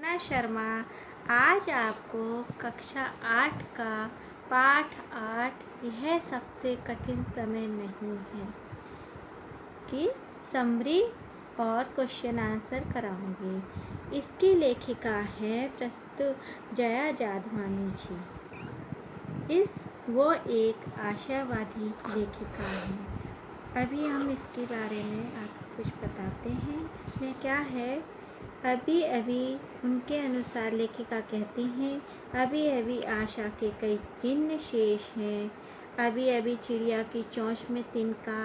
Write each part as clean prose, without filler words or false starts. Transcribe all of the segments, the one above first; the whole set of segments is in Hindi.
ना शर्मा। आज आपको कक्षा 8 का पाठ 8 यह सबसे कठिन समय नहीं है कि समरी और क्वेश्चन आंसर कराऊंगी। इसकी लेखिका है प्रस्तुत जया जाधवानी जी। वो एक आशावादी लेखिका है। अभी हम इसके बारे में आपको कुछ बताते हैं। इसमें क्या है, अभी अभी उनके अनुसार लेखिका कहती हैं, अभी अभी आशा के कई चिन्ह शेष हैं। अभी अभी चिड़िया की चोंच में तिनका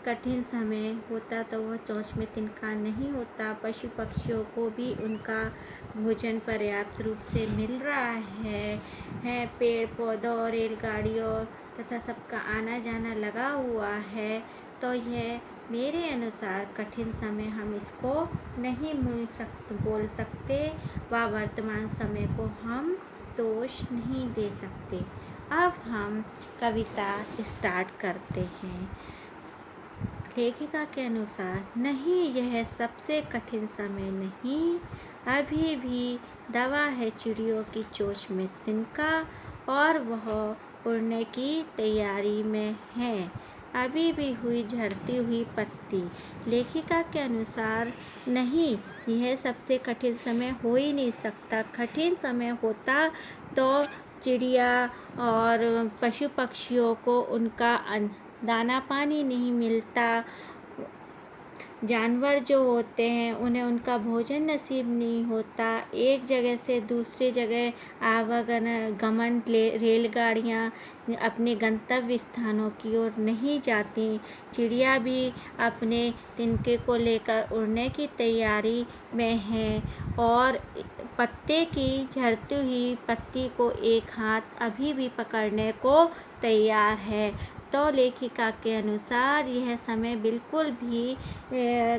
कठिन समय होता तो वह चोंच में तिनका नहीं होता। पशु पक्षियों को भी उनका भोजन पर्याप्त रूप से मिल रहा है। पेड़ पौधों और रेलगाड़ियों तथा सबका आना जाना लगा हुआ है। तो यह मेरे अनुसार कठिन समय हम इसको नहीं बोल सकते व वर्तमान समय को हम दोष नहीं दे सकते। अब हम कविता स्टार्ट करते हैं। लेखिका के अनुसार, नहीं, यह सबसे कठिन समय नहीं। अभी भी दवा है चिड़ियों की चोंच में तिनका और वह उड़ने की तैयारी में है। अभी भी हुई झड़ती हुई पत्ती। लेखिका के अनुसार, नहीं, यह सबसे कठिन समय हो ही नहीं सकता। कठिन समय होता तो चिड़िया और पशु पक्षियों को उनका दाना पानी नहीं मिलता। जानवर जो होते हैं उन्हें उनका भोजन नसीब नहीं होता। एक जगह से दूसरी जगह आवागमन रेलगाड़ियाँ अपने गंतव्य स्थानों की ओर नहीं जाती। चिड़िया भी अपने तिनके को लेकर उड़ने की तैयारी में है और पत्ते की झड़ती हुई पत्ती को एक हाथ अभी भी पकड़ने को तैयार है। तो लेखिका के अनुसार यह समय बिल्कुल भी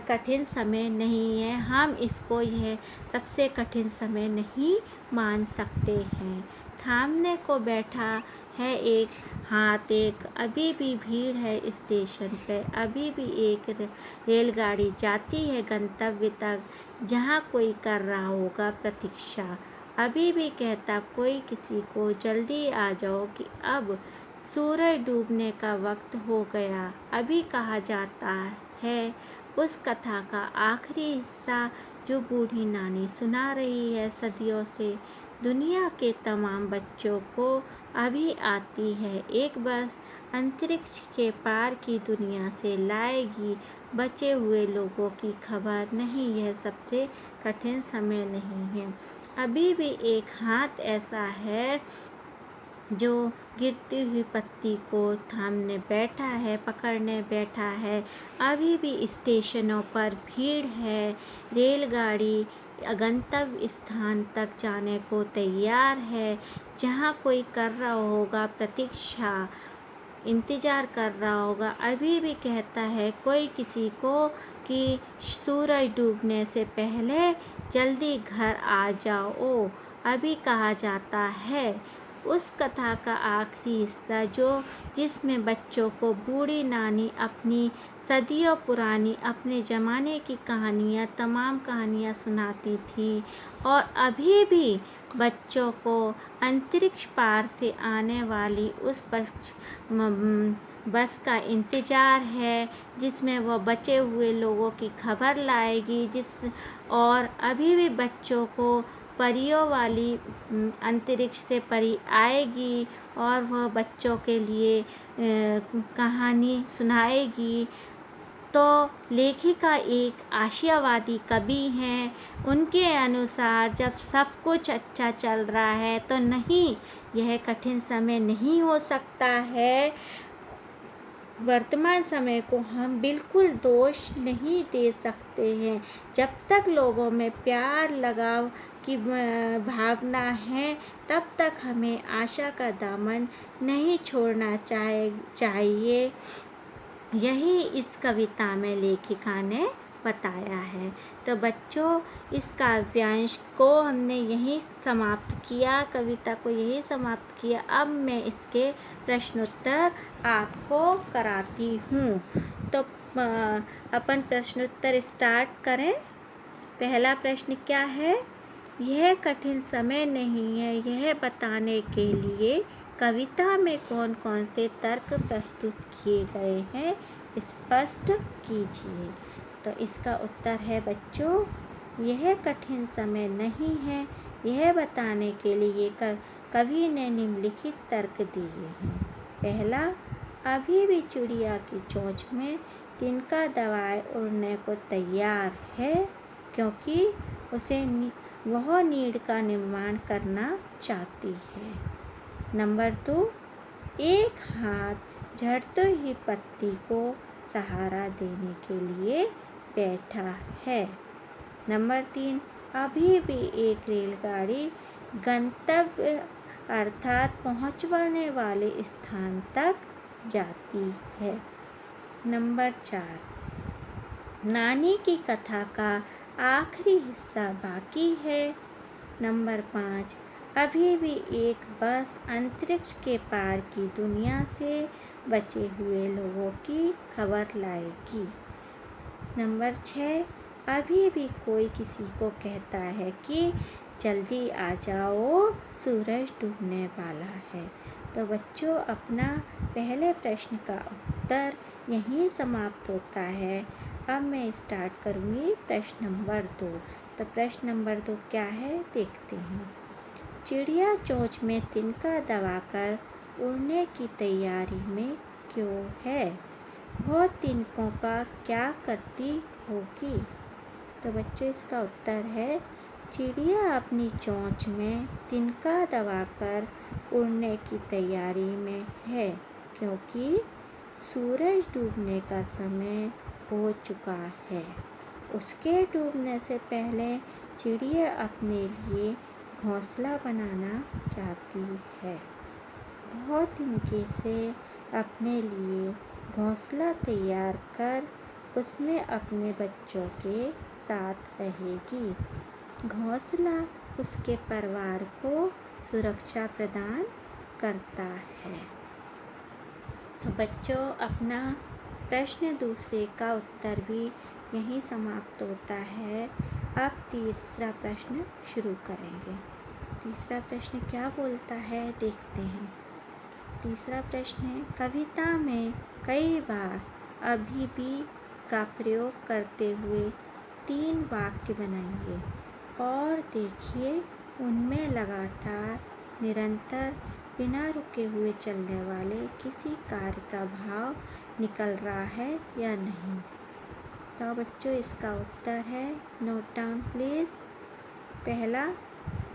कठिन समय नहीं है। हम इसको यह सबसे कठिन समय नहीं मान सकते हैं। थामने को बैठा है एक हाथ एक, अभी भी भीड़ है स्टेशन पे। अभी भी एक रेलगाड़ी जाती है गंतव्य तक, जहाँ कोई कर रहा होगा प्रतीक्षा। अभी भी कहता कोई किसी को, जल्दी आ जाओ कि अब सूरज डूबने का वक्त हो गया। अभी कहा जाता है उस कथा का आखिरी हिस्सा जो बूढ़ी नानी सुना रही है सदियों से दुनिया के तमाम बच्चों को। अभी आती है एक बस अंतरिक्ष के पार की दुनिया से लाएगी बचे हुए लोगों की खबर। नहीं, यह सबसे कठिन समय नहीं है। अभी भी एक हाथ ऐसा है जो गिरती हुई पत्ती को थामने बैठा है, पकड़ने बैठा है। अभी भी स्टेशनों पर भीड़ है। रेलगाड़ी गंतव्य स्थान तक जाने को तैयार है, जहाँ कोई कर रहा होगा प्रतीक्षा, इंतज़ार कर रहा होगा। अभी भी कहता है कोई किसी को कि सूरज डूबने से पहले जल्दी घर आ जाओ। अभी कहा जाता है उस कथा का आखिरी हिस्सा जिसमें बच्चों को बूढ़ी नानी अपनी सदियों पुरानी अपने ज़माने की कहानियाँ, तमाम कहानियाँ सुनाती थी। और अभी भी बच्चों को अंतरिक्ष पार से आने वाली उस बस का इंतज़ार है, जिसमें वह बचे हुए लोगों की खबर लाएगी। और अभी भी बच्चों को परियों वाली अंतरिक्ष से परी आएगी और वह बच्चों के लिए कहानी सुनाएगी। तो लेखिका एक आशावादी कवि हैं। उनके अनुसार जब सब कुछ अच्छा चल रहा है तो नहीं, यह कठिन समय नहीं हो सकता है। वर्तमान समय को हम बिल्कुल दोष नहीं दे सकते हैं। जब तक लोगों में प्यार लगाव की भावना है, तब तक हमें आशा का दामन नहीं छोड़ना चाहिए। यही इस कविता में लेखिका ने बताया है। तो बच्चों, इस काव्यांश को हमने यहीं समाप्त किया, कविता को यहीं समाप्त किया। अब मैं इसके प्रश्नोत्तर आपको कराती हूँ। तो अपन प्रश्नोत्तर स्टार्ट करें। पहला प्रश्न क्या है? यह कठिन समय नहीं है यह बताने के लिए कविता में कौन कौन से तर्क प्रस्तुत किए गए हैं स्पष्ट कीजिए। तो इसका उत्तर है बच्चों, यह कठिन समय नहीं है यह बताने के लिए कवि ने निम्नलिखित तर्क दिए हैं। पहला, अभी भी चिड़िया की चोंच में तिनका दबाए उड़ने को तैयार है क्योंकि वह नीड़ का निर्माण करना चाहती है। नंबर 2, एक हाथ झड़ते ही पत्ती को सहारा देने के लिए बैठा है। नंबर 3, अभी भी एक रेलगाड़ी गंतव्य अर्थात पहुंचने वाले स्थान तक जाती है। नंबर 4, नानी की कथा का आखिरी हिस्सा बाकी है। नंबर 5, अभी भी एक बस अंतरिक्ष के पार की दुनिया से बचे हुए लोगों की खबर लाएगी। नंबर 6, अभी भी कोई किसी को कहता है कि जल्दी आ जाओ सूरज डूबने वाला है। तो बच्चों, अपना पहले प्रश्न का उत्तर यहीं समाप्त होता है। अब मैं स्टार्ट करूँगी प्रश्न नंबर 2। तो प्रश्न नंबर 2 क्या है देखते हैं। चिड़िया चोंच में तिनका दबाकर उड़ने की तैयारी में क्यों है? वह तिनकों का क्या करती होगी? तो बच्चों, इसका उत्तर है चिड़िया अपनी चोंच में तिनका दबाकर उड़ने की तैयारी में है क्योंकि सूरज डूबने का समय हो चुका है। उसके डूबने से पहले चिड़िया अपने लिए घोंसला बनाना चाहती है। वह तिनके से अपने लिए घोंसला तैयार कर उसमें अपने बच्चों के साथ रहेगी। घोंसला उसके परिवार को सुरक्षा प्रदान करता है। तो बच्चों, अपना प्रश्न दूसरे का उत्तर भी यहीं समाप्त होता है। अब तीसरा प्रश्न शुरू करेंगे। तीसरा प्रश्न क्या बोलता है देखते हैं। तीसरा प्रश्न है, कविता में कई बार अभी भी का प्रयोग करते हुए 3 वाक्य बनाइए और देखिए उनमें लगातार निरंतर बिना रुके हुए चलने वाले किसी कार्य का भाव निकल रहा है या नहीं। तो बच्चों, इसका उत्तर है, नोट डाउन प्लीज़। पहला,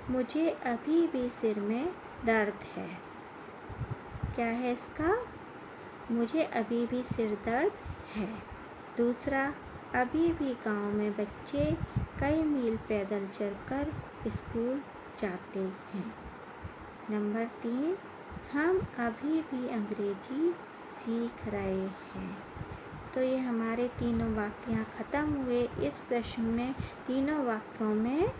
मुझे अभी भी सिर में दर्द है। क्या है इसका? मुझे अभी भी सिर दर्द है। दूसरा, अभी भी गांव में बच्चे कई मील पैदल चलकर स्कूल जाते हैं। नंबर 3, हम अभी भी अंग्रेजी सीख रहे हैं। तो ये हमारे तीनों वाक्य यहाँ ख़त्म हुए। इस प्रश्न में तीनों वाक्यों में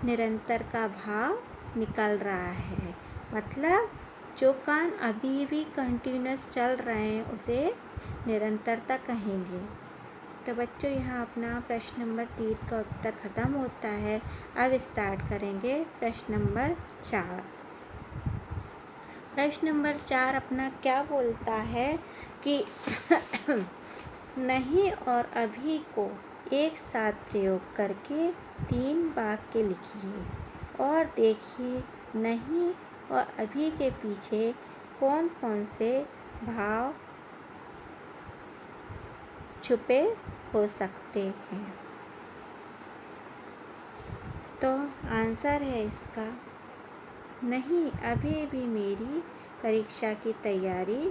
निरंतर का भाव निकल रहा है, मतलब जो काम अभी भी कंटिन्यूस चल रहे हैं उसे निरंतरता कहेंगे। तो बच्चों, यहाँ अपना प्रश्न नंबर 3 का उत्तर ख़त्म होता है। अब स्टार्ट करेंगे प्रश्न नंबर 4। प्रश्न नंबर 4 अपना क्या बोलता है कि नहीं और अभी को एक साथ प्रयोग करके 3 वाक्य लिखिए और देखिए नहीं और अभी के पीछे कौन कौन से भाव छुपे हो सकते हैं। तो आंसर है इसका, नहीं अभी भी मेरी परीक्षा की तैयारी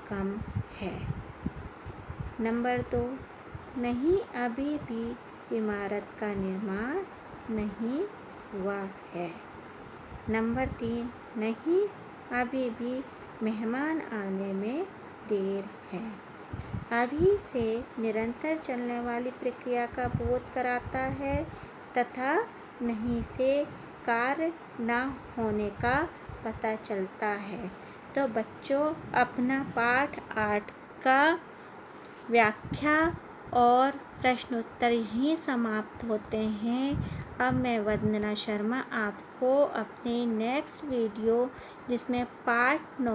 कम है। नंबर 2, नहीं अभी भी इमारत का निर्माण नहीं हुआ है। नंबर 3, नहीं अभी भी मेहमान आने में देर है। अभी से निरंतर चलने वाली प्रक्रिया का बोध कराता है तथा नहीं से कार्य न होने का पता चलता है। तो बच्चों, अपना पाठ 8 का व्याख्या और प्रश्नोत्तर यहीं समाप्त होते हैं। अब मैं वंदना शर्मा आपको अपने नेक्स्ट वीडियो जिसमें पार्ट 9